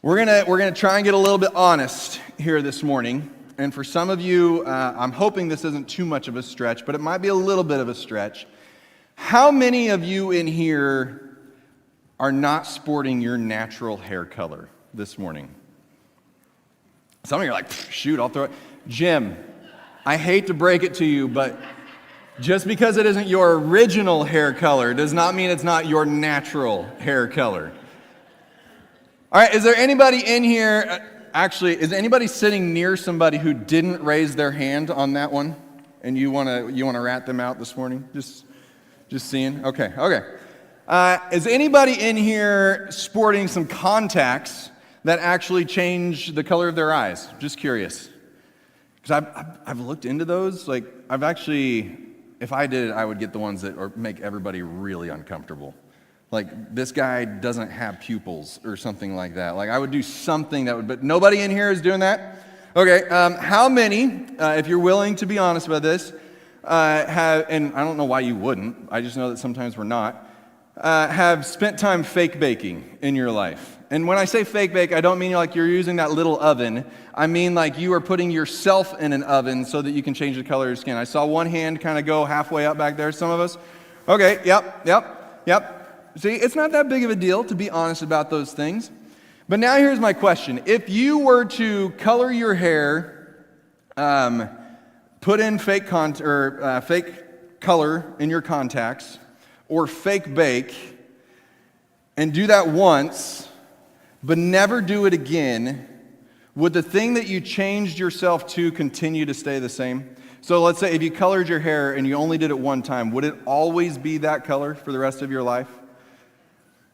We're gonna try and get a little bit honest here this morning. And for some of you, I'm hoping this isn't too much of a stretch, but it might be a little bit of a stretch. How many of you in here are not sporting your natural hair color this morning? Some of you are like, shoot, I'll throw it. Jim, I hate to break it to you, but just because it isn't your original hair color does not mean it's not your natural hair color. All right, is there anybody in here, actually, is anybody sitting near somebody who didn't raise their hand on that one? And you want to rat them out this morning? Just seeing? Okay. Is anybody in here sporting some contacts that actually change the color of their eyes? Just curious. Because I've looked into those. Like, I've actually, if I did it, I would get the ones that make everybody really uncomfortable. Like, this guy doesn't have pupils or something like that. Like, I would do something that would, but nobody in here is doing that? Okay, how many, if you're willing to be honest about this, have, and I don't know why you wouldn't, I just know that sometimes we're not, have spent time fake baking in your life? And when I say fake bake, I don't mean you're using that little oven. I mean like you are putting yourself in an oven so that you can change the color of your skin. I saw one hand kind of go halfway up back there, some of us. Okay, yep. See, it's not that big of a deal to be honest about those things. But now here's my question. If you were to color your hair, put in fake color in your contacts, or fake bake, and do that once, but never do it again, would the thing that you changed yourself to continue to stay the same? So let's say if you colored your hair and you only did it one time, would it always be that color for the rest of your life?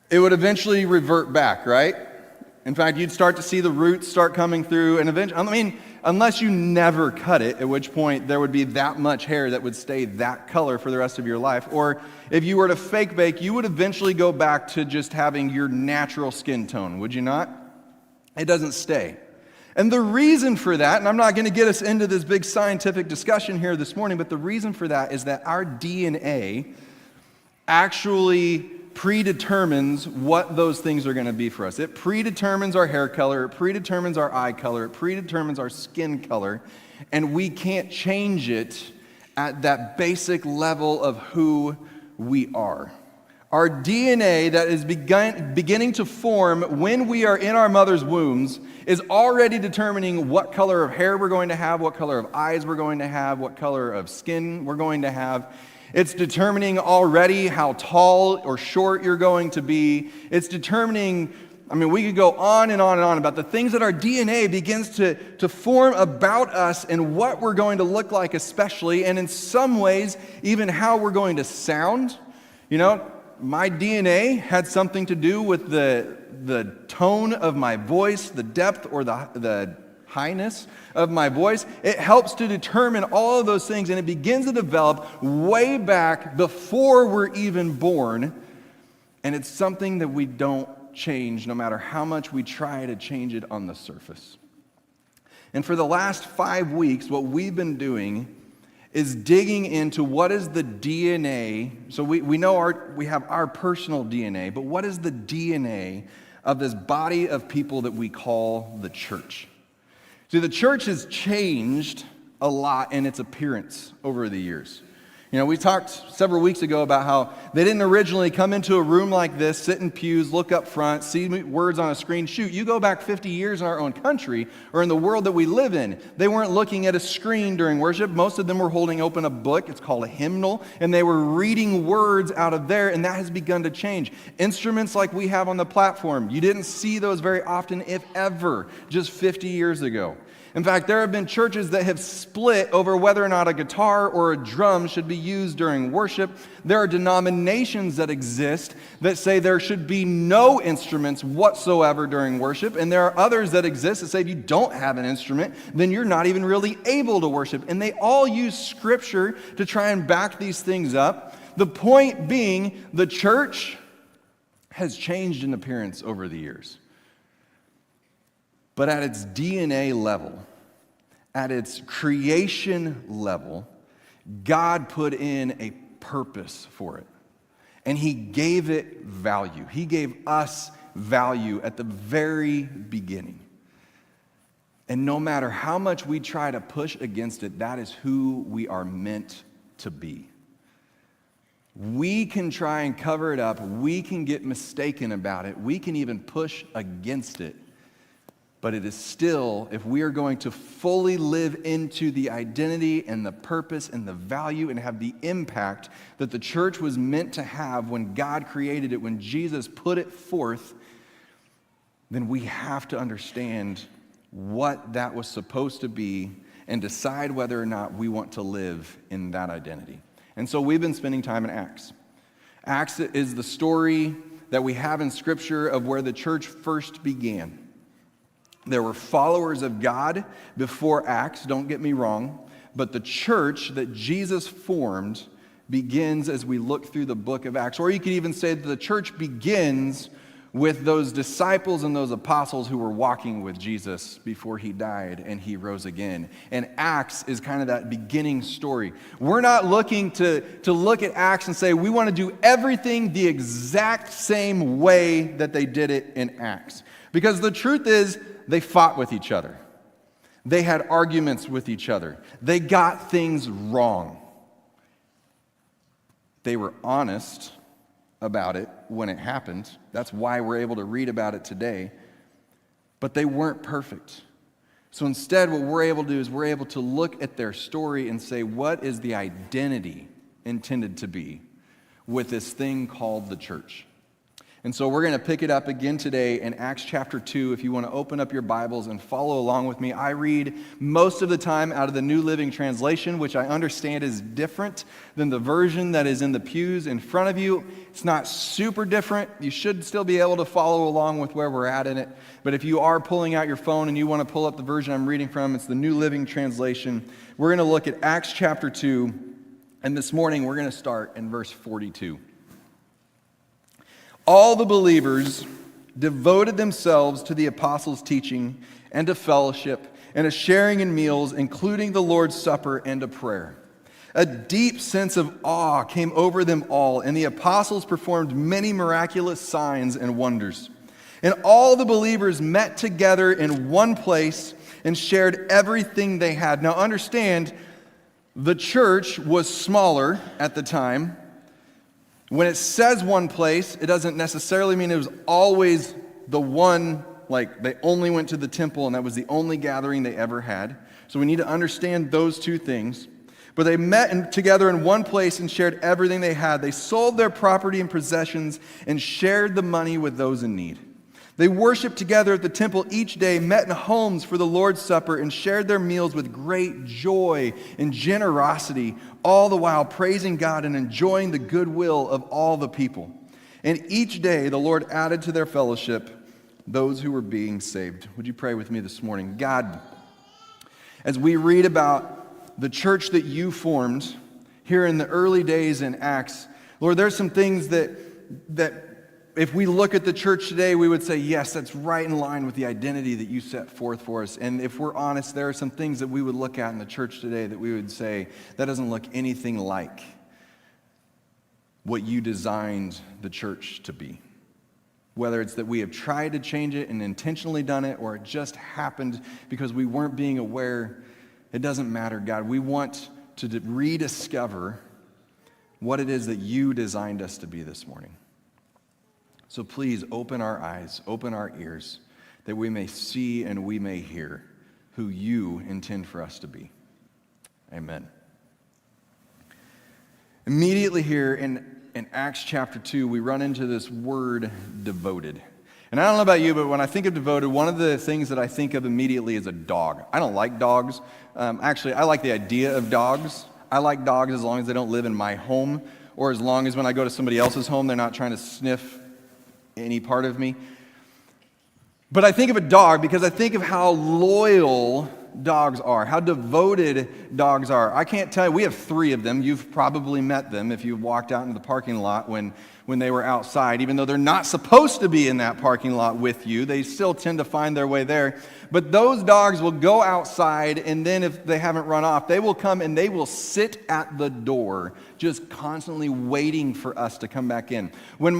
It would eventually revert back, right? In fact, you'd start to see the roots start coming through, and eventually, unless you never cut it, at which point there would be that much hair that would stay that color for the rest of your life. Or if you were to fake bake, you would eventually go back to just having your natural skin tone, would you not? It doesn't stay. And the reason for that, and I'm not going to get us into this big scientific discussion here this morning, but the reason for that is that our DNA actually predetermines what those things are going to be for us. It predetermines our hair color, it predetermines our eye color, it predetermines our skin color, and we can't change it at that basic level of who we are. Our DNA that is beginning to form when we are in our mother's wombs is already determining what color of hair we're going to have, what color of eyes we're going to have, what color of skin we're going to have. It's determining already how tall or short you're going to be. It's determining, we could go on and on and on about the things that our DNA begins to form about us and what we're going to look like especially, and in some ways, even how we're going to sound. You know, my DNA had something to do with the tone of my voice, the depth or the highness of my voice. It helps to determine all of those things, and it begins to develop way back before we're even born, and it's something that we don't change no matter how much we try to change it on the surface. And for the last 5 weeks, what we've been doing is digging into what is the DNA. So we know we have our personal DNA, but what is the DNA of this body of people that we call the church? See, the church has changed a lot in its appearance over the years. You know, we talked several weeks ago about how they didn't originally come into a room like this, sit in pews, look up front, see words on a screen. Shoot, you go back 50 years in our own country or in the world that we live in. They weren't looking at a screen during worship. Most of them were holding open a book. It's called a hymnal, and they were reading words out of there, and that has begun to change. Instruments like we have on the platform, you didn't see those very often, if ever, just 50 years ago. In fact, there have been churches that have split over whether or not a guitar or a drum should be used during worship. There are denominations that exist that say there should be no instruments whatsoever during worship, and there are others that exist that say if you don't have an instrument, then you're not even really able to worship. And they all use Scripture to try and back these things up. The point being, the church has changed in appearance over the years. But at its DNA level, at its creation level, God put in a purpose for it. And He gave it value. He gave us value at the very beginning. And no matter how much we try to push against it, that is who we are meant to be. We can try and cover it up. We can get mistaken about it. We can even push against it. But it is still, if we are going to fully live into the identity and the purpose and the value and have the impact that the church was meant to have when God created it, when Jesus put it forth, then we have to understand what that was supposed to be and decide whether or not we want to live in that identity. And so we've been spending time in Acts. Acts is the story that we have in Scripture of where the church first began. There were followers of God before Acts, don't get me wrong, but the church that Jesus formed begins as we look through the book of Acts. Or you could even say that the church begins with those disciples and those apostles who were walking with Jesus before he died and he rose again. And Acts is kind of that beginning story. We're not looking to look at Acts and say we want to do everything the exact same way that they did it in Acts. Because the truth is, they fought with each other. They had arguments with each other. They got things wrong. They were honest about it when it happened. That's why we're able to read about it today. But they weren't perfect. So instead, what we're able to do is we're able to look at their story and say, what is the identity intended to be with this thing called the church? And so we're going to pick it up again today in Acts chapter 2. If you want to open up your Bibles and follow along with me, I read most of the time out of the New Living Translation, which I understand is different than the version that is in the pews in front of you. It's not super different. You should still be able to follow along with where we're at in it. But if you are pulling out your phone and you want to pull up the version I'm reading from, it's the New Living Translation. We're going to look at Acts chapter 2, and this morning we're going to start in verse 42. All the believers devoted themselves to the apostles' teaching and to fellowship and to sharing in meals, including the Lord's Supper and to prayer. A deep sense of awe came over them all, and the apostles performed many miraculous signs and wonders. And all the believers met together in one place and shared everything they had. Now understand, the church was smaller at the time. When it says one place, it doesn't necessarily mean it was always the one, like they only went to the temple and that was the only gathering they ever had. So we need to understand those two things. But they met together in one place and shared everything they had. They sold their property and possessions and shared the money with those in need. They worshiped together at the temple each day, met in homes for the Lord's Supper, and shared their meals with great joy and generosity, all the while praising God and enjoying the goodwill of all the people. And each day the Lord added to their fellowship those who were being saved. Would you pray with me this morning? God, as we read about the church that you formed here in the early days in Acts, Lord, there's some things that if we look at the church today, we would say, yes, that's right in line with the identity that you set forth for us. And if we're honest, there are some things that we would look at in the church today that we would say, that doesn't look anything like what you designed the church to be. Whether it's that we have tried to change it and intentionally done it, or it just happened because we weren't being aware, it doesn't matter, God. We want to rediscover what it is that you designed us to be this morning. So please open our eyes, open our ears, that we may see and we may hear who you intend for us to be. Amen. Immediately here in Acts chapter 2, we run into this word devoted. And I don't know about you, but when I think of devoted, one of the things that I think of immediately is a dog. I don't like dogs. Actually, I like the idea of dogs. I like dogs as long as they don't live in my home, or as long as when I go to somebody else's home, they're not trying to sniff any part of me. But I think of a dog because I think of how loyal dogs are, how devoted dogs are. I can't tell you, we have 3 of them. You've probably met them if you've walked out into the parking lot when when they were outside. Even though they're not supposed to be in that parking lot with you, they still tend to find their way there. But those dogs will go outside, and then if they haven't run off, they will come and they will sit at the door, just constantly waiting for us to come back in. When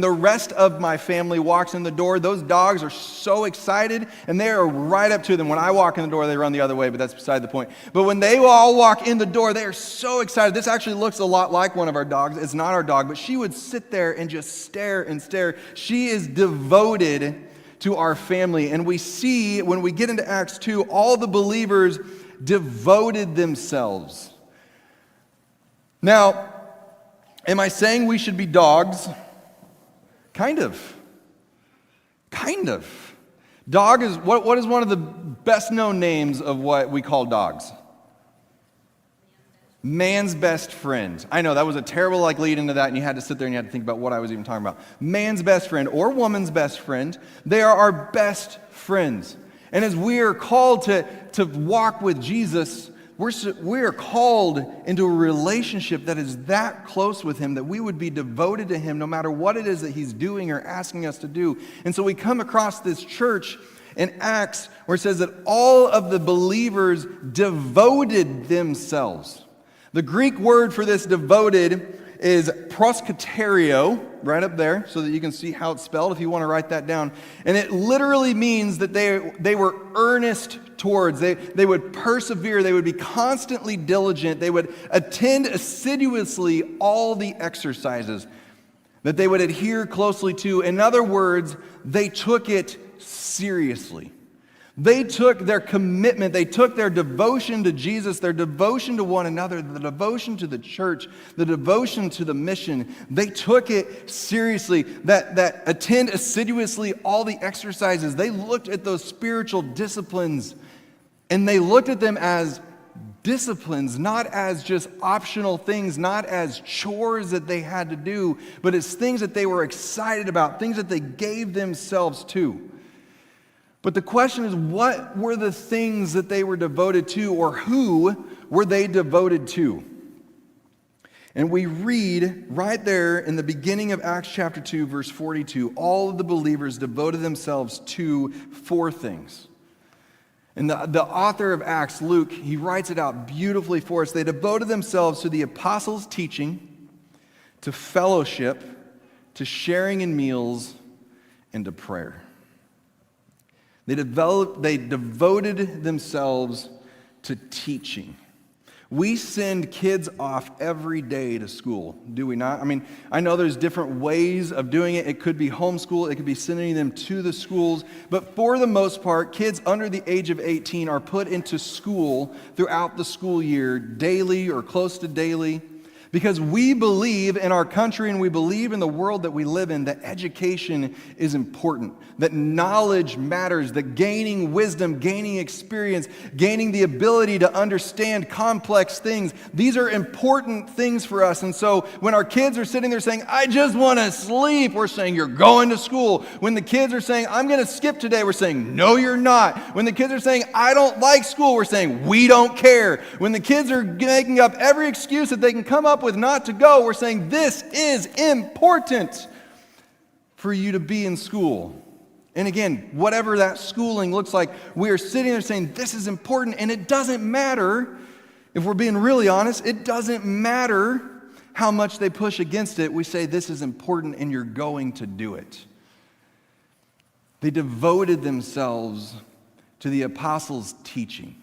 the rest of my family walks in the door, those dogs are so excited, and they are right up to them. When I walk in the door, they run the other way, but that's beside the point. But when they all walk in the door, they are so excited. This actually looks a lot like one of our dogs. It's not our dog, but she would sit there and just stare and stare. She is devoted to our family. And we see, when we get into Acts 2, all the believers devoted themselves. Now, am I saying we should be dogs? Kind of. Kind of. Dog is, what is one of the best known names of what we call dogs? Man's best friend. I know that was a terrible lead into that, and you had to sit there and you had to think about what I was even talking about. Man's best friend or woman's best friend, they are our best friends. And as we are called to walk with Jesus, we are called into a relationship that is that close with Him, that we would be devoted to Him no matter what it is that He's doing or asking us to do. And so we come across this church in Acts where it says that all of the believers devoted themselves. The Greek word for this devoted is proskaterio, right up there, so that you can see how it's spelled if you want to write that down. And it literally means that they were earnest towards. They would persevere. They would be constantly diligent. They would attend assiduously all the exercises that they would adhere closely to. In other words, they took it seriously. They took their commitment, they took their devotion to Jesus, their devotion to one another, the devotion to the church, the devotion to the mission. They took it seriously, that attend assiduously all the exercises. They looked at those spiritual disciplines, and they looked at them as disciplines, not as just optional things, not as chores that they had to do, but as things that they were excited about, things that they gave themselves to. But the question is, what were the things that they were devoted to, or who were they devoted to? And we read right there in the beginning of Acts chapter 2, verse 42, all of the believers devoted themselves to 4 things. And the author of Acts, Luke, he writes it out beautifully for us. They devoted themselves to the apostles' teaching, to fellowship, to sharing in meals, and to prayer. They devoted themselves to teaching. We send kids off every day to school, do we not? I mean, I know there's different ways of doing it. It could be homeschool, it could be sending them to the schools. But for the most part, kids under the age of 18 are put into school throughout the school year, daily or close to daily. Because we believe in our country and we believe in the world that we live in that education is important, that knowledge matters, that gaining wisdom, gaining experience, gaining the ability to understand complex things, these are important things for us. And so when our kids are sitting there saying, I just want to sleep, we're saying, you're going to school. When the kids are saying, I'm going to skip today, we're saying, no, you're not. When the kids are saying, I don't like school, we're saying, we don't care. When the kids are making up every excuse that they can come up with not to go, we're saying this is important for you to be in school. And again, whatever that schooling looks like, we are sitting there saying this is important, and it doesn't matter, if we're being really honest, it doesn't matter how much they push against it. We say this is important and you're going to do it. They devoted themselves to the apostles' teaching.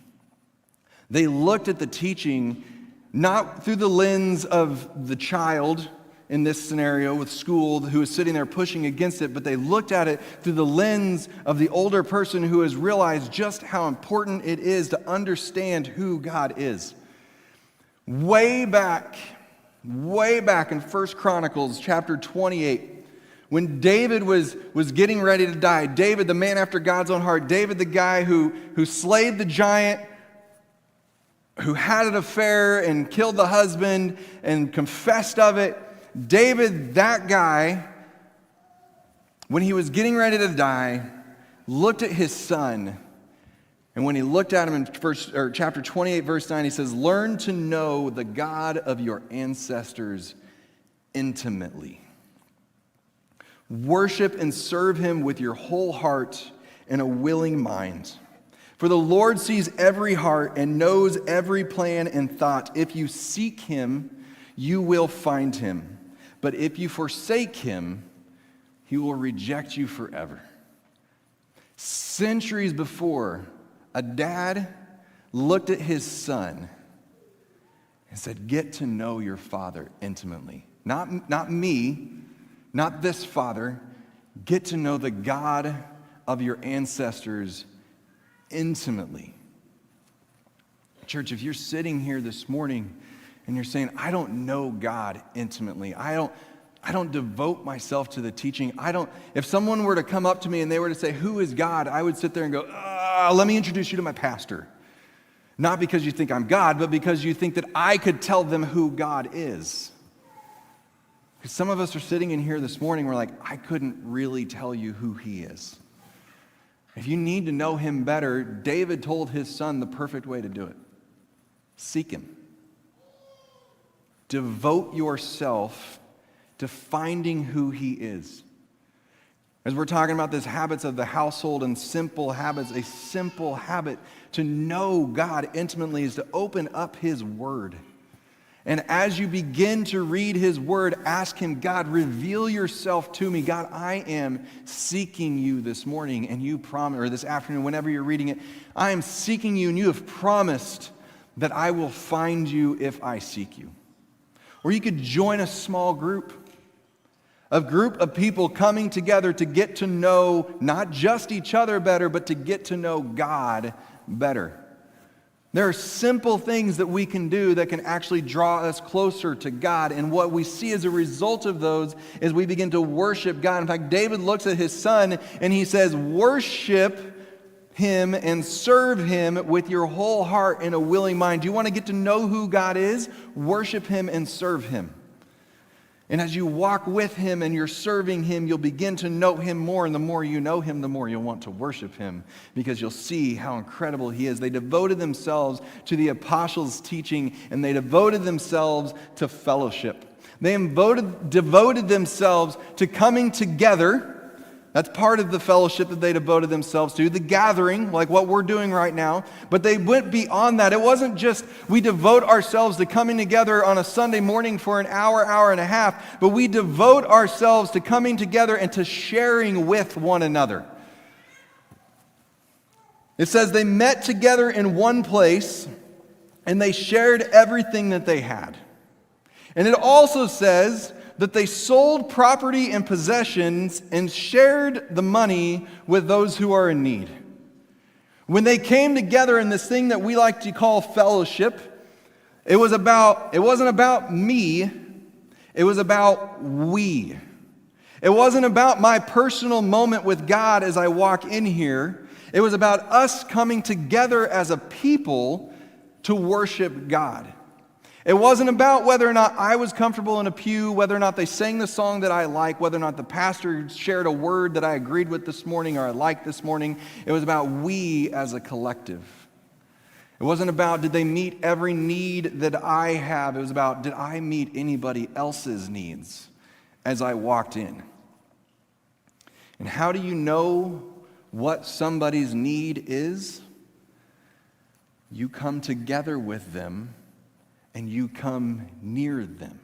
They looked at the teaching not through the lens of the child in this scenario with school who is sitting there pushing against it, but they looked at it through the lens of the older person who has realized just how important it is to understand who God is. Way back in 1 Chronicles chapter 28, when David was getting ready to die, David, the man after God's own heart, David, the guy who slayed the giant, who had an affair and killed the husband and confessed of it. David, that guy, when he was getting ready to die, looked at his son. And when he looked at him in chapter 28, verse 9, he says, learn to know the God of your ancestors intimately. Worship and serve him with your whole heart and a willing mind. For the Lord sees every heart and knows every plan and thought. If you seek him, you will find him. But if you forsake him, he will reject you forever. Centuries before, a dad looked at his son and said, get to know your father intimately. Not me, not this father. Get to know the God of your ancestors intimately. Church, if you're sitting here this morning and you're saying, I don't know God intimately, I don't devote myself to the teaching, if someone were to come up to me and they were to say, who is God? I would sit there and go, let me introduce you to my pastor. Not because you think I'm God, but because you think that I could tell them who God is. Because some of us are sitting in here this morning, we're like, I couldn't really tell you who he is. If you need to know him better, David told his son the perfect way to do it. Seek him. Devote yourself to finding who he is. As we're talking about these habits of the household and simple habits, a simple habit to know God intimately is to open up his word. And as you begin to read his word, ask him, God, reveal yourself to me. God, I am seeking you this morning, and you promise, or this afternoon, whenever you're reading it, I am seeking you, and you have promised that I will find you if I seek you. Or you could join a small group of people coming together to get to know not just each other better, but to get to know God better. There are simple things that we can do that can actually draw us closer to God. And what we see as a result of those is we begin to worship God. In fact, David looks at his son and he says, worship him and serve him with your whole heart and a willing mind. Do you want to get to know who God is? Worship him and serve him. And as you walk with him and you're serving him, you'll begin to know him more. And the more you know him, the more you'll want to worship him, because you'll see how incredible he is. They devoted themselves to the apostles' teaching, and they devoted themselves to fellowship. They devoted themselves to coming together. That's part of the fellowship that they devoted themselves to, the gathering, like what we're doing right now. But they went beyond that. It wasn't just we devote ourselves to coming together on a Sunday morning for an hour, hour and a half, but we devote ourselves to coming together and to sharing with one another. It says they met together in one place and they shared everything that they had. And it also says that they sold property and possessions and shared the money with those who are in need. When they came together in this thing that we like to call fellowship, it wasn't about me, it was about we. It wasn't about my personal moment with God as I walk in here. It was about us coming together as a people to worship God. It wasn't about whether or not I was comfortable in a pew, whether or not they sang the song that I like, whether or not the pastor shared a word that I agreed with this morning or I liked this morning. It was about we as a collective. It wasn't about did they meet every need that I have. It was about did I meet anybody else's needs as I walked in. And how do you know what somebody's need is? You come together with them and you come near them.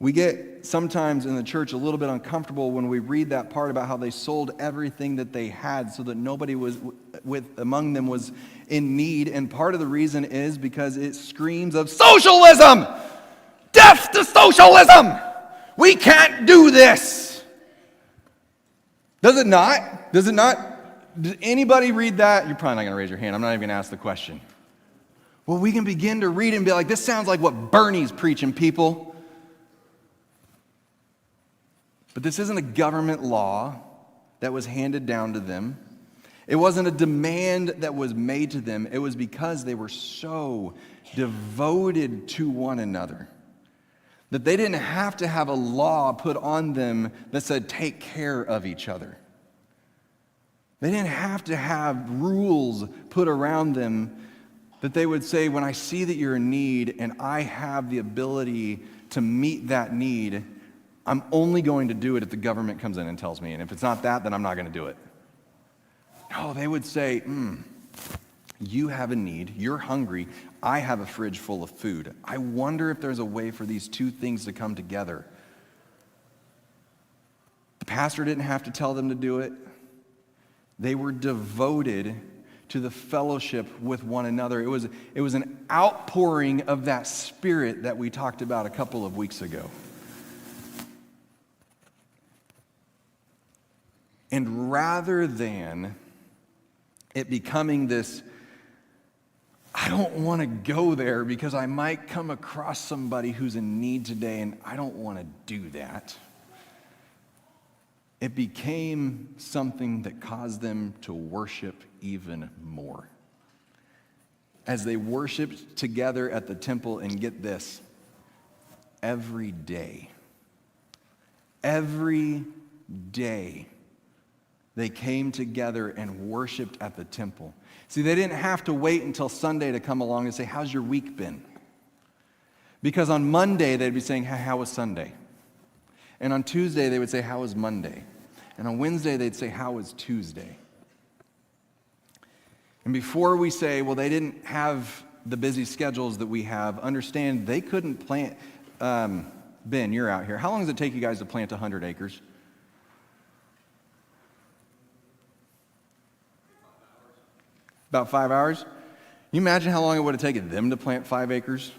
We get sometimes in the church a little bit uncomfortable when we read that part about how they sold everything that they had so that nobody was among them was in need. And part of the reason is because it screams of socialism! Death to socialism! We can't do this! Does it not? Does it not? Did anybody read that? You're probably not going to raise your hand. I'm not even going to ask the question. Well, we can begin to read and be like, this sounds like what Bernie's preaching, people. But this isn't a government law that was handed down to them. It wasn't a demand that was made to them. It was because they were so devoted to one another that they didn't have to have a law put on them that said, take care of each other. They didn't have to have rules put around them that they would say, when I see that you're in need and I have the ability to meet that need, I'm only going to do it if the government comes in and tells me. And if it's not that, then I'm not going to do it. No, they would say, you have a need. You're hungry. I have a fridge full of food. I wonder if there's a way for these two things to come together. The pastor didn't have to tell them to do it. They were devoted to the fellowship with one another. It was an outpouring of that spirit that we talked about a couple of weeks ago. And rather than it becoming this, I don't want to go there because I might come across somebody who's in need today and I don't want to do that. It became something that caused them to worship even more. As they worshiped together at the temple, and get this, every day they came together and worshiped at the temple. See, they didn't have to wait until Sunday to come along and say, how's your week been? Because on Monday they'd be saying, how was Sunday? And on Tuesday, they would say, how was Monday? And on Wednesday, they'd say, how was Tuesday? And before we say, well, they didn't have the busy schedules that we have, understand they couldn't plant. Ben, you're out here. How long does it take you guys to plant 100 acres? About 5 hours? Can you imagine how long it would have taken them to plant 5 acres?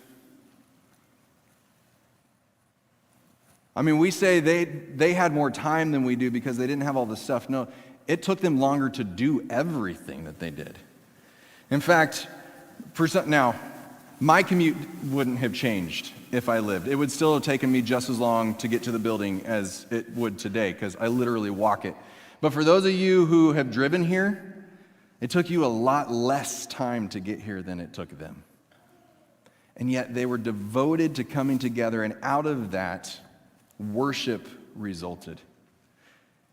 I mean, we say they had more time than we do because they didn't have all this stuff. No, it took them longer to do everything that they did. In fact, now, my commute wouldn't have changed if I lived. It would still have taken me just as long to get to the building as it would today because I literally walk it. But for those of you who have driven here, it took you a lot less time to get here than it took them. And yet they were devoted to coming together, and out of that, worship resulted.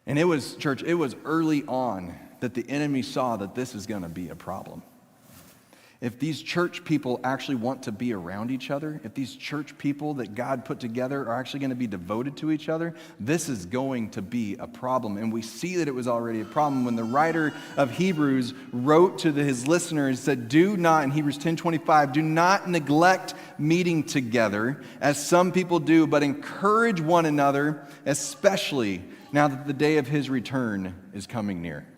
And it was, church, it was early on that the enemy saw that this is going to be a problem. If these church people actually want to be around each other, if these church people that God put together are actually going to be devoted to each other, this is going to be a problem. And we see that it was already a problem when the writer of Hebrews wrote to his listeners, said, do not, in Hebrews 10:25, do not neglect meeting together as some people do, but encourage one another, especially now that the day of his return is coming near.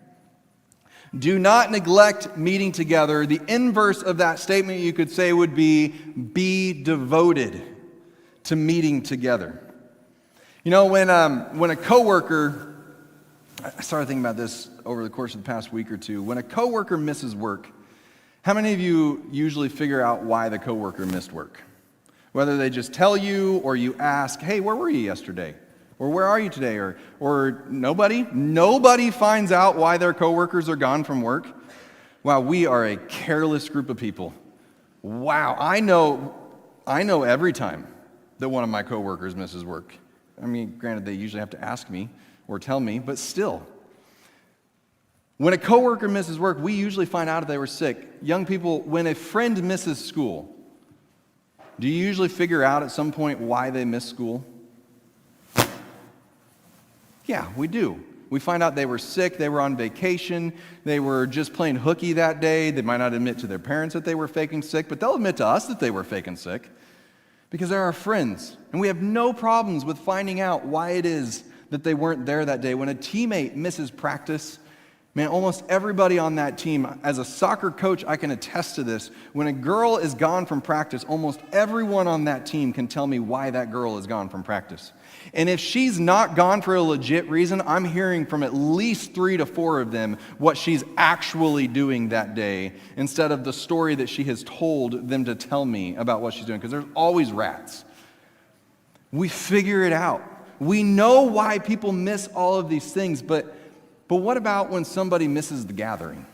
Do not neglect meeting together. The inverse of that statement, you could say, would be devoted to meeting together. You know, when a coworker, I started thinking about this over the course of the past week or two. When a coworker misses work, how many of you usually figure out why the coworker missed work? Whether they just tell you or you ask, hey, where were you yesterday? Or where are you today? Or nobody? Nobody finds out why their coworkers are gone from work? Wow, we are a careless group of people. Wow, I know every time that one of my coworkers misses work. I mean, granted, they usually have to ask me or tell me, but still. When a coworker misses work, we usually find out if they were sick. Young people, when a friend misses school, do you usually figure out at some point why they missed school? Yeah, we do. We find out they were sick, they were on vacation, they were just playing hooky that day. They might not admit to their parents that they were faking sick, but they'll admit to us that they were faking sick because they're our friends. And we have no problems with finding out why it is that they weren't there that day. When a teammate misses practice, man, almost everybody on that team, as a soccer coach, I can attest to this. When a girl is gone from practice, almost everyone on that team can tell me why that girl is gone from practice. And if she's not gone for a legit reason, I'm hearing from at least 3 to 4 of them what she's actually doing that day instead of the story that she has told them to tell me about what she's doing, because there's always rats. We figure it out. We know why people miss all of these things, but what about when somebody misses the gathering?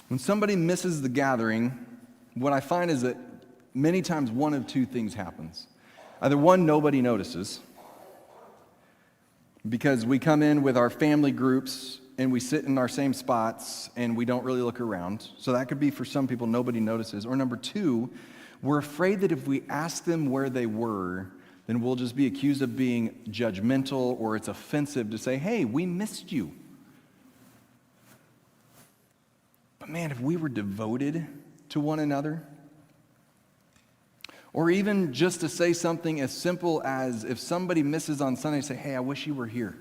When somebody misses the gathering, what I find is that many times one of two things happens. Either one, nobody notices because we come in with our family groups and we sit in our same spots and we don't really look around. So that could be for some people, nobody notices. Or number two, We're afraid that if we ask them where they were, then we'll just be accused of being judgmental, or it's offensive to say, hey, we missed you. But man, if we were devoted to one another, or even just to say something as simple as if somebody misses on Sunday, say, hey, I wish you were here.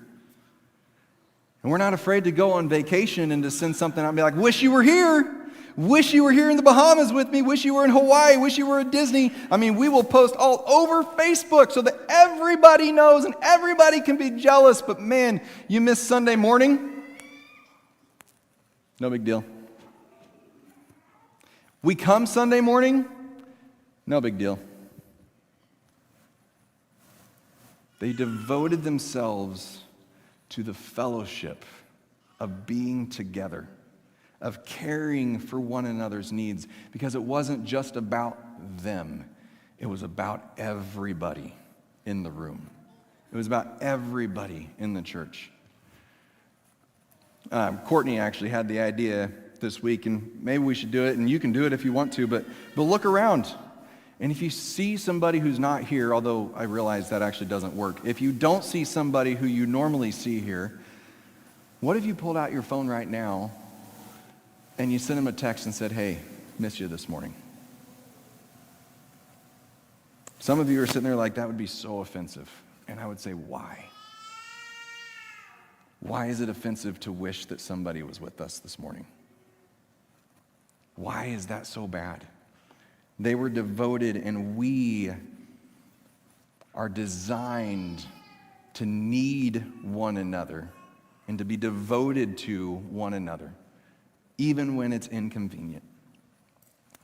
And we're not afraid to go on vacation and to send something out and be like, wish you were here. Wish you were here in the Bahamas with me. Wish you were in Hawaii. Wish you were at Disney. I mean, we will post all over Facebook so that everybody knows and everybody can be jealous. But man, you missed Sunday morning? No big deal. We come Sunday morning? No big deal. They devoted themselves to the fellowship of being together, of caring for one another's needs, because it wasn't just about them. It was about everybody in the room. It was about everybody in the church. Courtney actually had the idea this week, and maybe we should do it, and you can do it if you want to, but look around. And if you see somebody who's not here, although I realize that actually doesn't work, if you don't see somebody who you normally see here, what if you pulled out your phone right now and you sent them a text and said, hey, miss you this morning? Some of you are sitting there like, that would be so offensive. And I would say, why? Why is it offensive to wish that somebody was with us this morning? Why is that so bad? They were devoted, and we are designed to need one another and to be devoted to one another, even when it's inconvenient.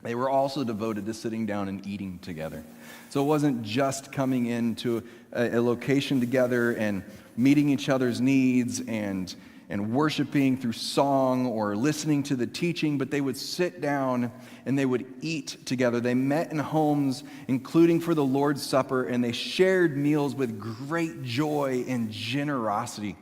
They were also devoted to sitting down and eating together. So it wasn't just coming into a location together and meeting each other's needs and worshiping through song or listening to the teaching, but they would sit down and they would eat together. They met in homes, including for the Lord's Supper, and they shared meals with great joy and generosity.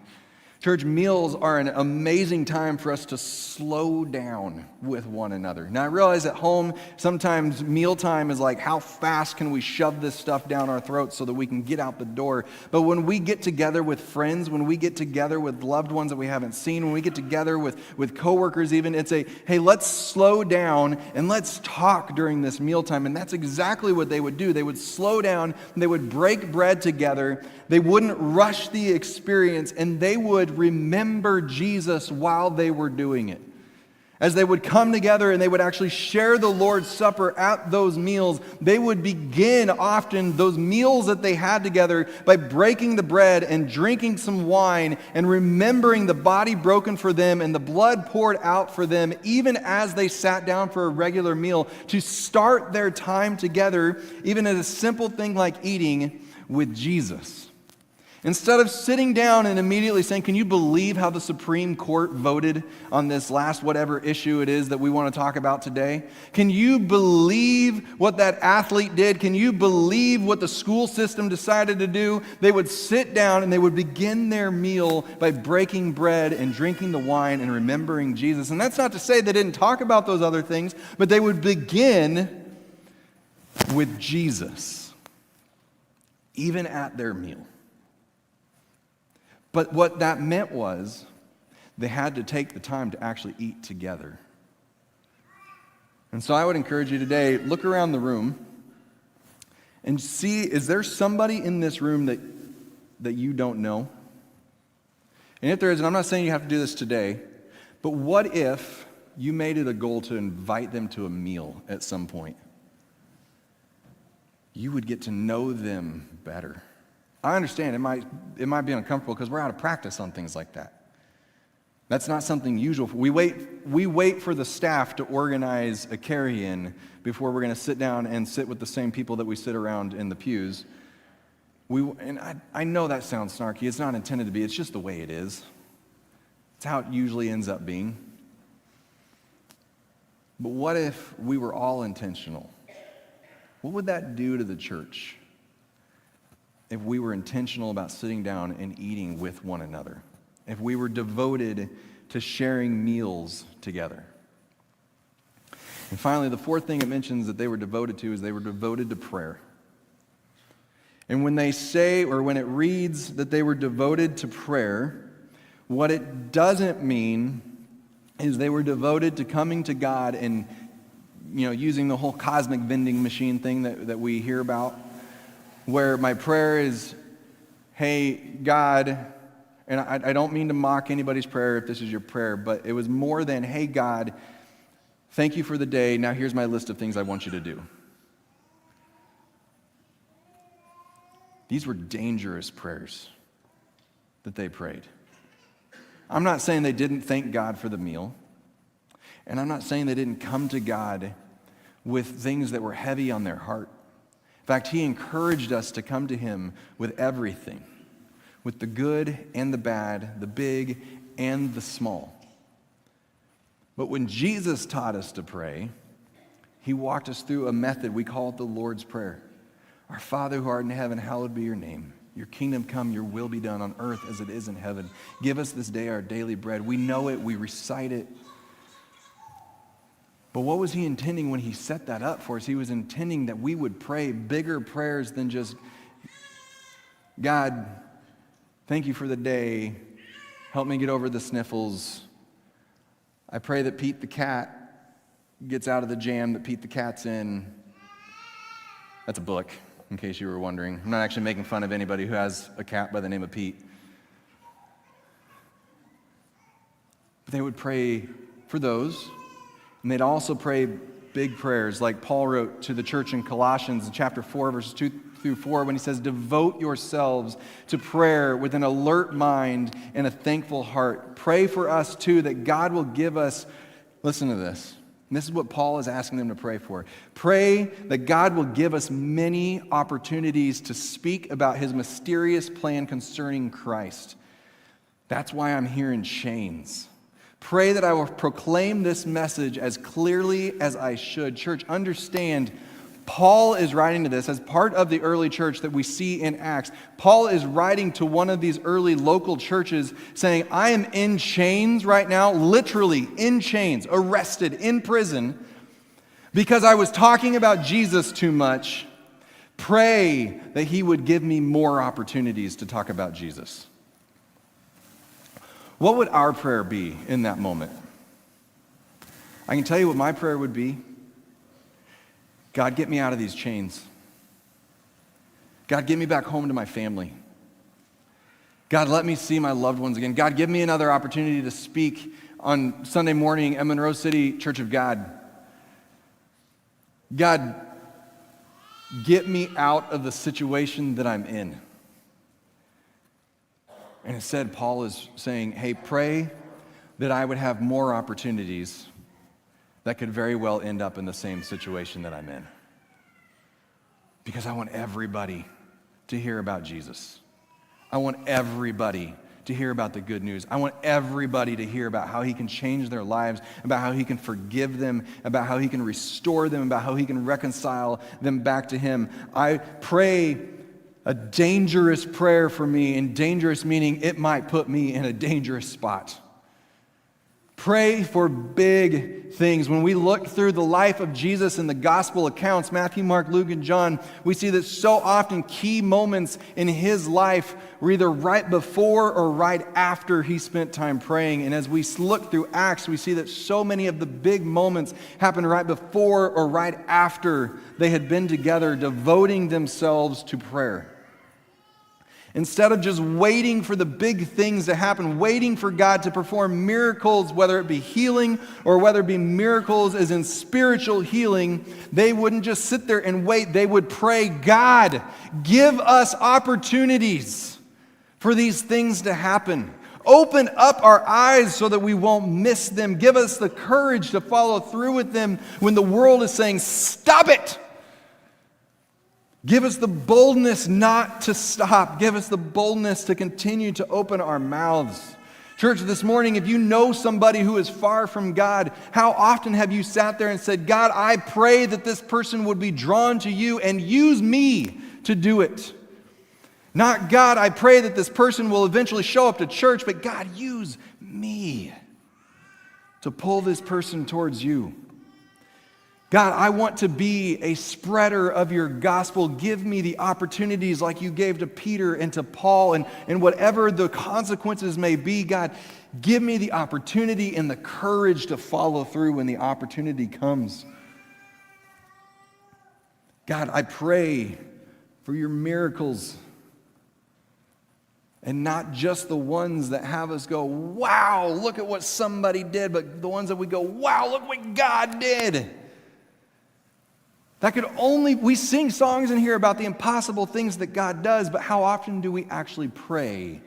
Church, meals are an amazing time for us to slow down with one another. Now, I realize at home, sometimes mealtime is like, how fast can we shove this stuff down our throats so that we can get out the door? But when we get together with friends, when we get together with loved ones that we haven't seen, when we get together with coworkers even, it's a, hey, let's slow down and let's talk during this mealtime. And that's exactly what they would do. They would slow down, they would break bread together, they wouldn't rush the experience, and they would remember Jesus while they were doing it. As they would come together and they would actually share the Lord's Supper at those meals, they would begin often those meals that they had together by breaking the bread and drinking some wine and remembering the body broken for them and the blood poured out for them, even as they sat down for a regular meal, to start their time together, even at a simple thing like eating, with Jesus. Instead of sitting down and immediately saying, can you believe how the Supreme Court voted on this last whatever issue it is that we want to talk about today? Can you believe what that athlete did? Can you believe what the school system decided to do? They would sit down and they would begin their meal by breaking bread and drinking the wine and remembering Jesus. And that's not to say they didn't talk about those other things, but they would begin with Jesus, even at their meal. But what that meant was they had to take the time to actually eat together. And so I would encourage you today, look around the room and see, is there somebody in this room that you don't know? And if there is, and I'm not saying you have to do this today, but what if you made it a goal to invite them to a meal at some point? You would get to know them better. I understand it might be uncomfortable because we're out of practice on things like that. That's not something usual. We wait for the staff to organize a carry-in before we're going to sit down and sit with the same people that we sit around in the pews. I know that sounds snarky. It's not intended to be. It's just the way it is. It's how it usually ends up being. But what if we were all intentional? What would that do to the church if we were intentional about sitting down and eating with one another? If we were devoted to sharing meals together? And finally, the fourth thing it mentions that they were devoted to is they were devoted to prayer. And when they say, or when it reads that they were devoted to prayer, what it doesn't mean is they were devoted to coming to God and, using the whole cosmic vending machine thing that we hear about, where my prayer is, hey, God, and I don't mean to mock anybody's prayer if this is your prayer, but it was more than, hey, God, thank you for the day. Now here's my list of things I want you to do. These were dangerous prayers that they prayed. I'm not saying they didn't thank God for the meal, and I'm not saying they didn't come to God with things that were heavy on their heart. In fact, He encouraged us to come to Him with everything, with the good and the bad, the big and the small. But when Jesus taught us to pray, He walked us through a method we call it the Lord's Prayer. Our Father who art in heaven, hallowed be your name. Your kingdom come, your will be done on earth as it is in heaven. Give us this day our daily bread. We know it, we recite it. But what was He intending when He set that up for us? He was intending that we would pray bigger prayers than just, God, thank you for the day. Help me get over the sniffles. I pray that Pete the cat gets out of the jam that Pete the cat's in. That's a book, in case you were wondering. I'm not actually making fun of anybody who has a cat by the name of Pete. But they would pray for those, and they'd also pray big prayers like Paul wrote to the church in Colossians in chapter 4, verses 2 through 4, when he says, devote yourselves to prayer with an alert mind and a thankful heart. Pray for us, too, that God will give us, listen to this, and this is what Paul is asking them to pray for. Pray that God will give us many opportunities to speak about His mysterious plan concerning Christ. That's why I'm here in chains. Pray that I will proclaim this message as clearly as I should. Church, understand, Paul is writing to this as part of the early church that we see in Acts. Paul is writing to one of these early local churches saying, I am in chains right now, literally in chains, arrested, in prison, because I was talking about Jesus too much. Pray that He would give me more opportunities to talk about Jesus. What would our prayer be in that moment? I can tell you what my prayer would be. God, get me out of these chains. God, get me back home to my family. God, let me see my loved ones again. God, give me another opportunity to speak on Sunday morning at Monroe City Church of God. God, get me out of the situation that I'm in. And instead, Paul is saying, hey, pray that I would have more opportunities that could very well end up in the same situation that I'm in. Because I want everybody to hear about Jesus. I want everybody to hear about the good news. I want everybody to hear about how He can change their lives, about how He can forgive them, about how He can restore them, about how He can reconcile them back to Him. I pray a dangerous prayer for me, and dangerous meaning it might put me in a dangerous spot. Pray for big things. When we look through the life of Jesus in the gospel accounts, Matthew, Mark, Luke, and John, we see that so often key moments in His life were either right before or right after He spent time praying. And as we look through Acts, we see that so many of the big moments happened right before or right after they had been together, devoting themselves to prayer. Instead of just waiting for the big things to happen, waiting for God to perform miracles, whether it be healing or whether it be miracles as in spiritual healing, they wouldn't just sit there and wait. They would pray, God, give us opportunities for these things to happen. Open up our eyes so that we won't miss them. Give us the courage to follow through with them when the world is saying, stop it. Give us the boldness not to stop. Give us the boldness to continue to open our mouths. Church, this morning, if you know somebody who is far from God, how often have you sat there and said, God, I pray that this person would be drawn to you and use me to do it. Not, God, I pray that this person will eventually show up to church, but God, use me to pull this person towards you. God, I want to be a spreader of your gospel. Give me the opportunities like you gave to Peter and to Paul, and whatever the consequences may be, God, give me the opportunity and the courage to follow through when the opportunity comes. God, I pray for your miracles, and not just the ones that have us go, wow, look at what somebody did, but the ones that we go, wow, look what God did. We sing songs in here about the impossible things that God does, but how often do we actually pray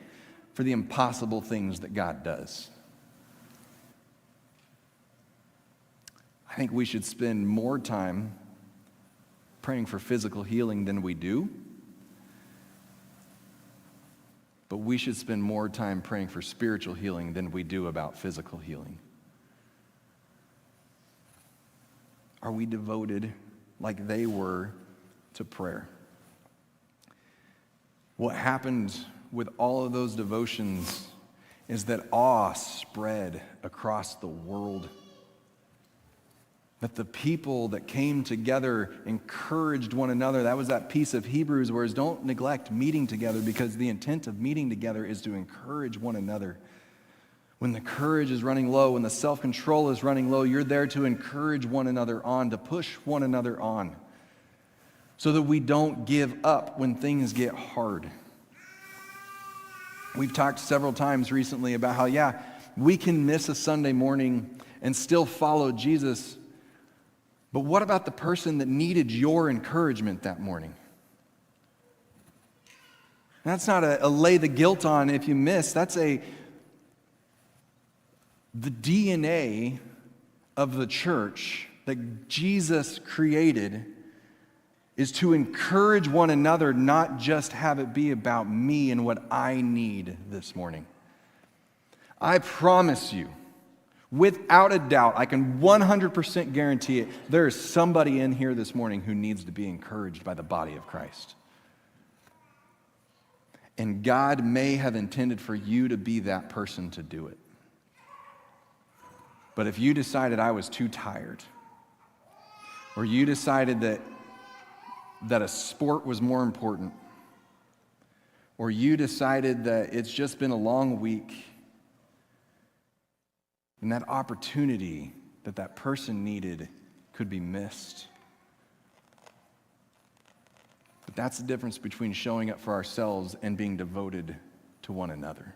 for the impossible things that God does? I think we should spend more time praying for physical healing than we do, but we should spend more time praying for spiritual healing than we do about physical healing. Are we devoted like they were to prayer? What happened with all of those devotions is that awe spread across the world. That the people that came together encouraged one another. That was that piece of Hebrews where it's don't neglect meeting together, because the intent of meeting together is to encourage one another. When the courage is running low, when the self-control is running low, you're there to encourage one another on, to push one another on, so that we don't give up when things get hard. We've talked several times recently about how, we can miss a Sunday morning and still follow Jesus, but what about the person that needed your encouragement that morning? That's not a lay the guilt on if you miss. That's the DNA of the church that Jesus created is to encourage one another, not just have it be about me and what I need this morning. I promise you, without a doubt, I can 100% guarantee it, there is somebody in here this morning who needs to be encouraged by the body of Christ. And God may have intended for you to be that person to do it. But if you decided I was too tired, or you decided that a sport was more important, or you decided that it's just been a long week, and that opportunity that person needed could be missed. But that's the difference between showing up for ourselves and being devoted to one another.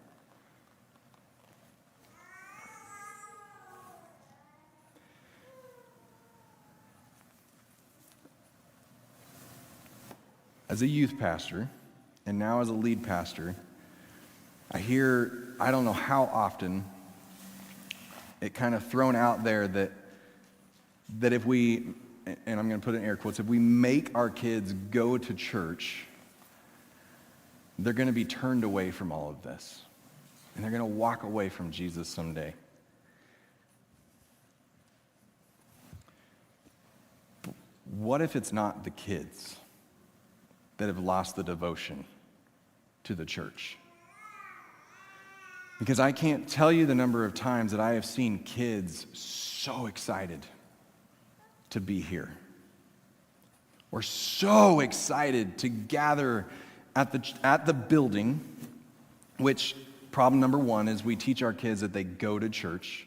As a youth pastor, and now as a lead pastor, I don't know how often, it kind of thrown out there that if we, and I'm going to put it in air quotes, if we make our kids go to church, they're going to be turned away from all of this. And they're going to walk away from Jesus someday. But what if it's not the kids that have lost the devotion to the church? Because I can't tell you the number of times that I have seen kids so excited to be here, or so excited to gather at the building, which problem number one is we teach our kids that they go to church.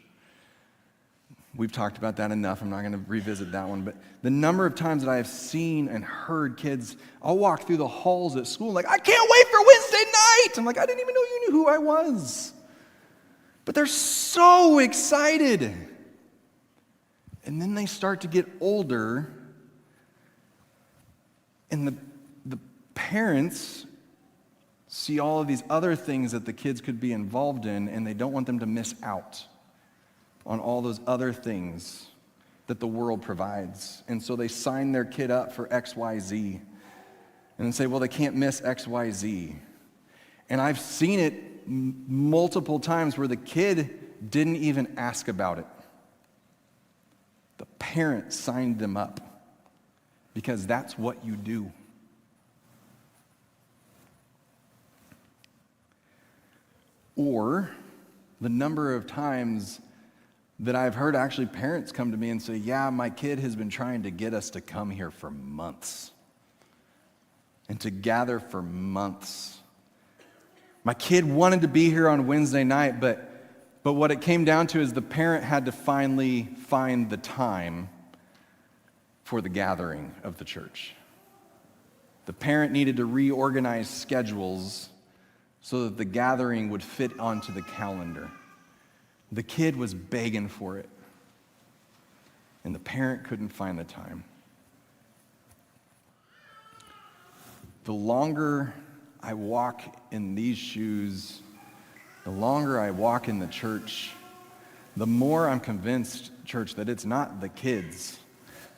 We've talked about that enough. I'm not going to revisit that one. But the number of times that I have seen and heard kids, I'll walk through the halls at school like, I can't wait for Wednesday night. I'm like, I didn't even know you knew who I was. But they're so excited. And then they start to get older, and the parents see all of these other things that the kids could be involved in, and they don't want them to miss out on all those other things that the world provides. And so they sign their kid up for XYZ and then say, well, they can't miss XYZ. And I've seen it multiple times where the kid didn't even ask about it. The parent signed them up because that's what you do. Or the number of times that I've heard actually parents come to me and say, yeah, my kid has been trying to get us to come here for months and to gather for months. My kid wanted to be here on Wednesday night, but what it came down to is the parent had to finally find the time for the gathering of the church. The parent needed to reorganize schedules so that the gathering would fit onto the calendar. The kid was begging for it, and the parent couldn't find the time. The longer I walk in these shoes, the longer I walk in the church, the more I'm convinced, church, that it's not the kids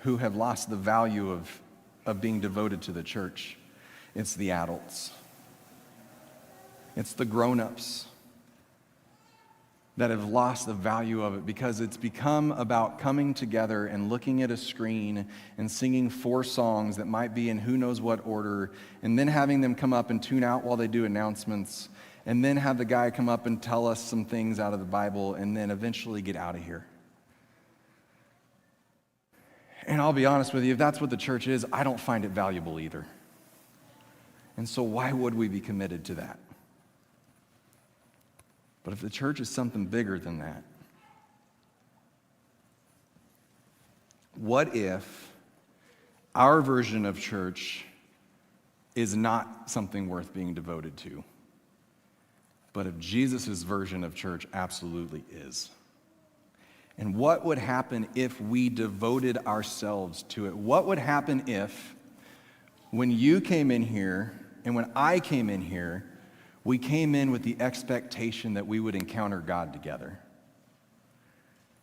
who have lost the value of being devoted to the church. It's the adults. It's the grown-ups that have lost the value of it because it's become about coming together and looking at a screen and singing 4 songs that might be in who knows what order, and then having them come up and tune out while they do announcements, and then have the guy come up and tell us some things out of the Bible, and then eventually get out of here. And I'll be honest with you, if that's what the church is, I don't find it valuable either. And so why would we be committed to that? But if the church is something bigger than that, what if our version of church is not something worth being devoted to, but if Jesus' version of church absolutely is? And what would happen if we devoted ourselves to it? What would happen if, when you came in here and when I came in here, we came in with the expectation that we would encounter God together?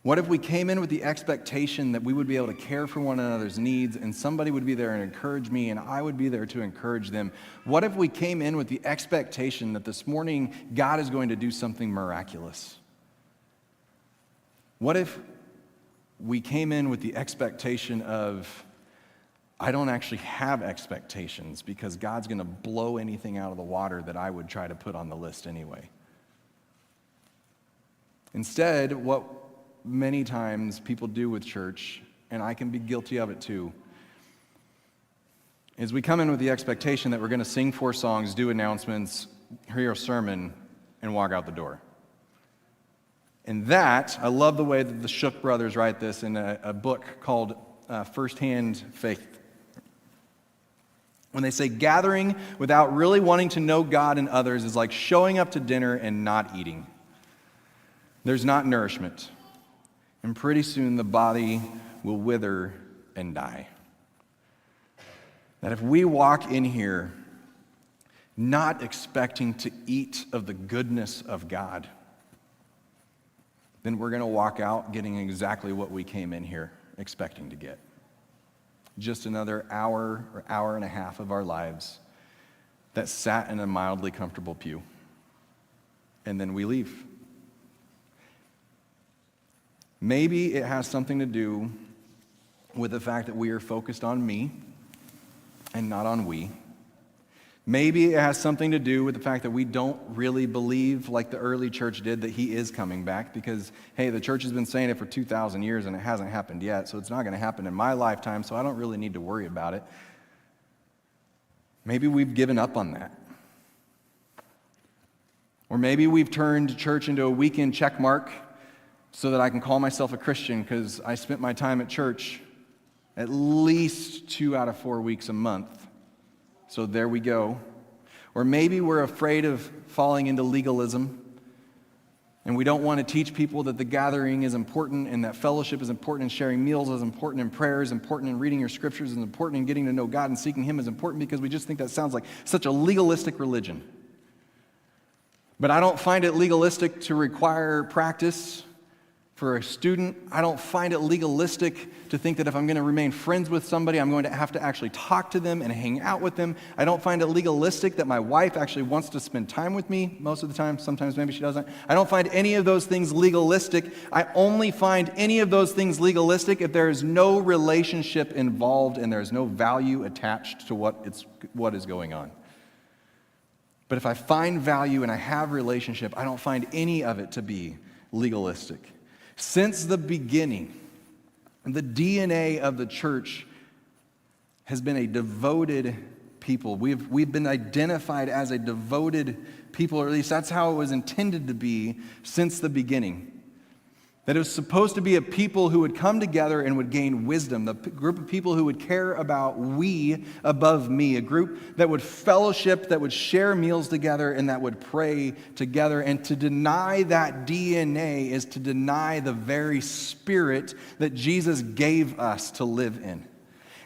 What if we came in with the expectation that we would be able to care for one another's needs, and somebody would be there and encourage me, and I would be there to encourage them? What if we came in with the expectation that this morning God is going to do something miraculous? What if we came in with the expectation of, I don't actually have expectations because God's going to blow anything out of the water that I would try to put on the list anyway? Instead, what many times people do with church, and I can be guilty of it too, is we come in with the expectation that we're going to sing 4 songs, do announcements, hear a sermon, and walk out the door. And that, I love the way that the Shook brothers write this in a book called Firsthand Faith. When they say gathering without really wanting to know God and others is like showing up to dinner and not eating. There's not nourishment. And pretty soon the body will wither and die. That if we walk in here not expecting to eat of the goodness of God, then we're going to walk out getting exactly what we came in here expecting to get. Just another hour or hour and a half of our lives that sat in a mildly comfortable pew. And then we leave. Maybe it has something to do with the fact that we are focused on me and not on we. Maybe it has something to do with the fact that we don't really believe, like the early church did, that he is coming back because, hey, the church has been saying it for 2,000 years and it hasn't happened yet, so it's not going to happen in my lifetime, so I don't really need to worry about it. Maybe we've given up on that. Or maybe we've turned church into a weekend check mark so that I can call myself a Christian because I spent my time at church at least 2 out of 4 weeks a month. So there we go. Or maybe we're afraid of falling into legalism, and we don't want to teach people that the gathering is important and that fellowship is important and sharing meals is important and prayer is important and reading your scriptures is important and getting to know God and seeking him is important because we just think that sounds like such a legalistic religion. But I don't find it legalistic to require practice for a student. I don't find it legalistic to think that if I'm going to remain friends with somebody, I'm going to have to actually talk to them and hang out with them. I don't find it legalistic that my wife actually wants to spend time with me most of the time. Sometimes maybe she doesn't. I don't find any of those things legalistic. I only find any of those things legalistic if there is no relationship involved and there is no value attached to what is going on. But if I find value and I have relationship, I don't find any of it to be legalistic. Since the beginning, the DNA of the church has been a devoted people. We've been identified as a devoted people, or at least that's how it was intended to be since the beginning. That it was supposed to be a people who would come together and would gain wisdom, the group of people who would care about we above me, a group that would fellowship, that would share meals together, and that would pray together. And to deny that DNA is to deny the very spirit that Jesus gave us to live in.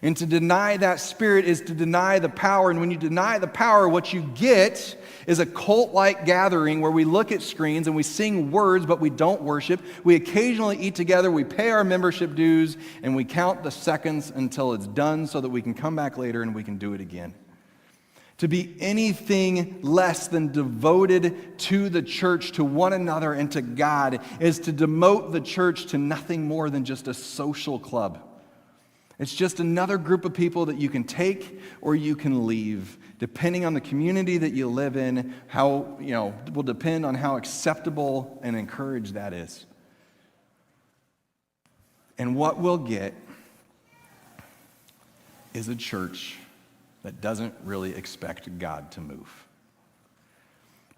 And to deny that spirit is to deny the power. And when you deny the power, what you get is a cult-like gathering where we look at screens and we sing words, but we don't worship. We occasionally eat together, we pay our membership dues, and we count the seconds until it's done so that we can come back later and we can do it again. To be anything less than devoted to the church, to one another, and to God is to demote the church to nothing more than just a social club. It's just another group of people that you can take or you can leave, depending on the community that you live in. How, will depend on how acceptable and encouraged that is. And what we'll get is a church that doesn't really expect God to move.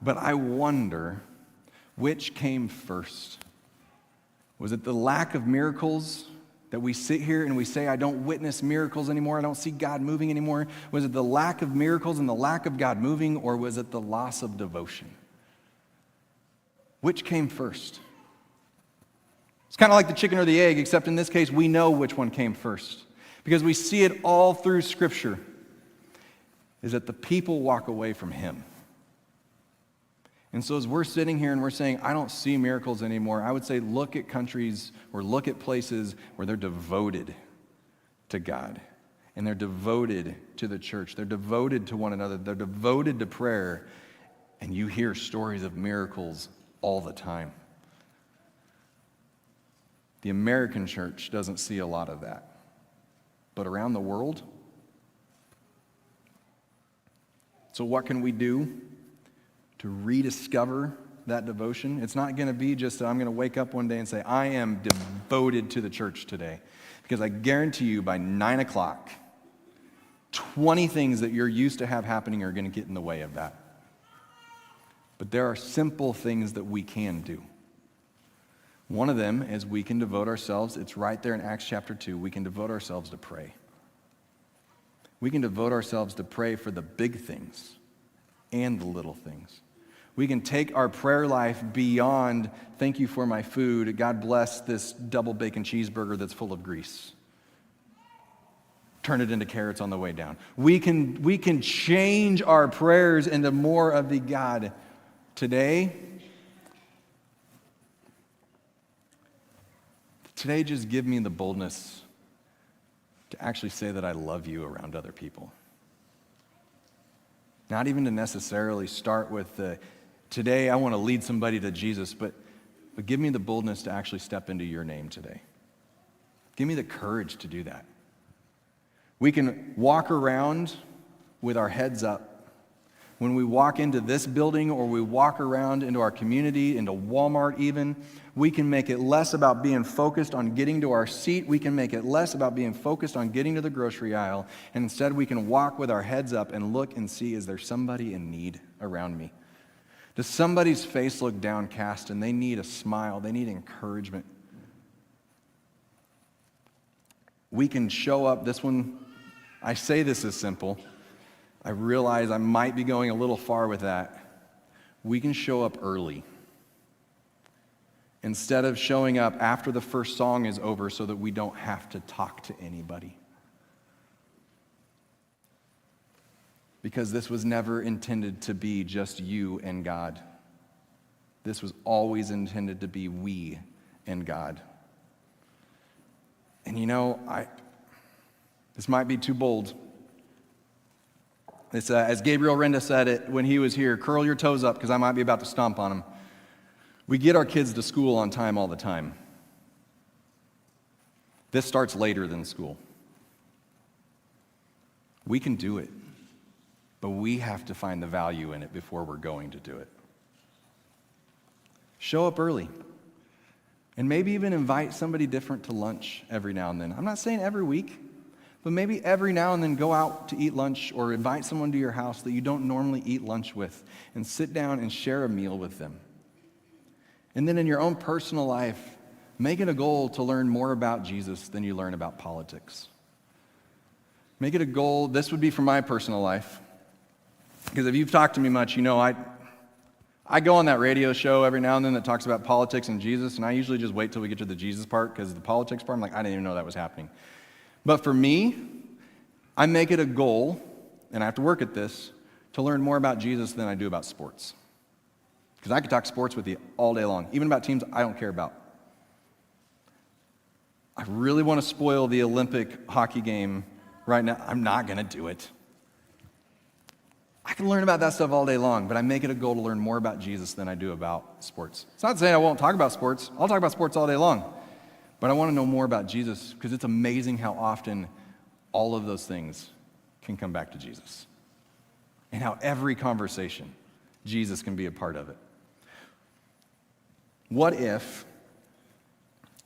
But I wonder which came first. Was it the lack of miracles? That we sit here and we say, I don't witness miracles anymore, I don't see God moving anymore? Was it the lack of miracles and the lack of God moving, or was it the loss of devotion? Which came first? It's kind of like the chicken or the egg, except in this case, we know which one came first. Because we see it all through Scripture, is that the people walk away from Him. And so as we're sitting here and we're saying, I don't see miracles anymore, I would say look at countries or look at places where they're devoted to God. And they're devoted to the church. They're devoted to one another. They're devoted to prayer. And you hear stories of miracles all the time. The American church doesn't see a lot of that. But around the world? So what can we do to rediscover that devotion? It's not going to be just I'm going to wake up one day and say, I am devoted to the church today. Because I guarantee you by 9 o'clock, 20 things that you're used to have happening are going to get in the way of that. But there are simple things that we can do. One of them is we can devote ourselves, it's right there in Acts chapter 2, we can devote ourselves to pray. We can devote ourselves to pray for the big things and the little things. We can take our prayer life beyond, thank you for my food, God bless this double bacon cheeseburger that's full of grease. Turn it into carrots on the way down. We can change our prayers into more of the God. Today just give me the boldness to actually say that I love you around other people. Not even to necessarily start with today I want to lead somebody to Jesus, but give me the boldness to actually step into your name today. Give me the courage to do that. We can walk around with our heads up. When we walk into this building or we walk around into our community, into Walmart even, we can make it less about being focused on getting to our seat. We can make it less about being focused on getting to the grocery aisle. And instead we can walk with our heads up and look and see, is there somebody in need around me? Does somebody's face look downcast and they need a smile? They need encouragement. We can show up. This one, I say this is simple. I realize I might be going a little far with that. We can show up early instead of showing up after the first song is over so that we don't have to talk to anybody. Because this was never intended to be just you and God. This was always intended to be we and God. And this might be too bold. It's, as Gabriel Renda said it when he was here, curl your toes up because I might be about to stomp on them. We get our kids to school on time all the time. This starts later than school. We can do it, but we have to find the value in it before we're going to do it. Show up early. And maybe even invite somebody different to lunch every now and then. I'm not saying every week, but maybe every now and then go out to eat lunch or invite someone to your house that you don't normally eat lunch with and sit down and share a meal with them. And then in your own personal life, make it a goal to learn more about Jesus than you learn about politics. Make it a goal, this would be for my personal life, because if you've talked to me much, you know I go on that radio show every now and then that talks about politics and Jesus, and I usually just wait till we get to the Jesus part, because the politics part, I'm like, I didn't even know that was happening. But for me, I make it a goal, and I have to work at this, to learn more about Jesus than I do about sports. Because I could talk sports with you all day long, even about teams I don't care about. I really want to spoil the Olympic hockey game right now. I'm not going to do it. I can learn about that stuff all day long, but I make it a goal to learn more about Jesus than I do about sports. It's not saying I won't talk about sports. I'll talk about sports all day long. But I want to know more about Jesus, because it's amazing how often all of those things can come back to Jesus. And how every conversation, Jesus can be a part of it. What if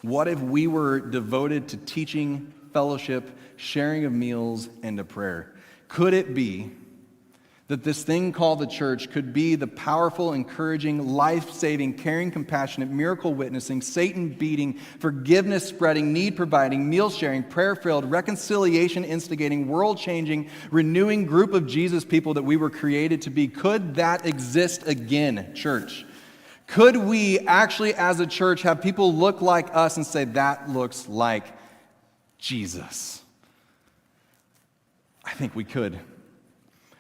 we were devoted to teaching, fellowship, sharing of meals, and to prayer? Could it be that this thing called the church could be the powerful, encouraging, life-saving, caring, compassionate, miracle witnessing, Satan-beating, forgiveness-spreading, need-providing, meal-sharing, prayer-filled, reconciliation-instigating, world-changing, renewing group of Jesus people that we were created to be? Could that exist again, church? Could we actually, as a church, have people look like us and say, that looks like Jesus? I think we could.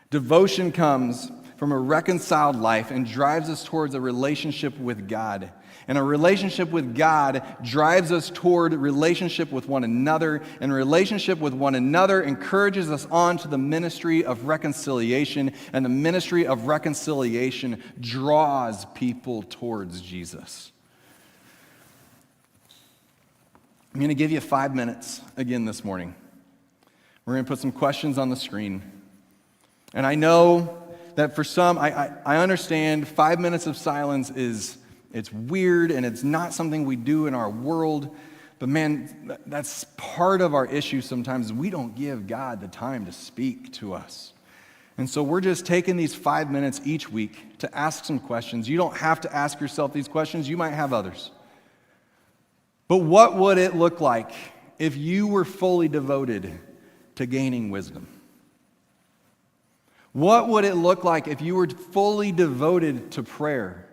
Devotion comes from a reconciled life and drives us towards a relationship with God. And a relationship with God drives us toward relationship with one another. And relationship with one another encourages us on to the ministry of reconciliation. And the ministry of reconciliation draws people towards Jesus. I'm going to give you 5 minutes again this morning. We're going to put some questions on the screen. And I know that for some, I understand 5 minutes of silence it's weird and it's not something we do in our world. But man, that's part of our issue sometimes. We don't give God the time to speak to us. And so we're just taking these 5 minutes each week to ask some questions. You don't have to ask yourself these questions. You might have others. But what would it look like if you were fully devoted to gaining wisdom? What would it look like if you were fully devoted to prayer?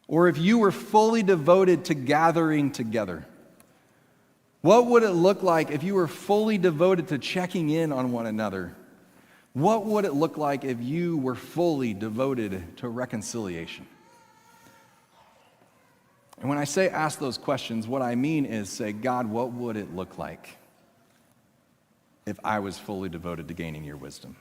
Or if you were fully devoted to gathering together? What would it look like if you were fully devoted to checking in on one another? What would it look like if you were fully devoted to reconciliation? And when I say ask those questions, what I mean is say, God, what would it look like if I was fully devoted to gaining your wisdom?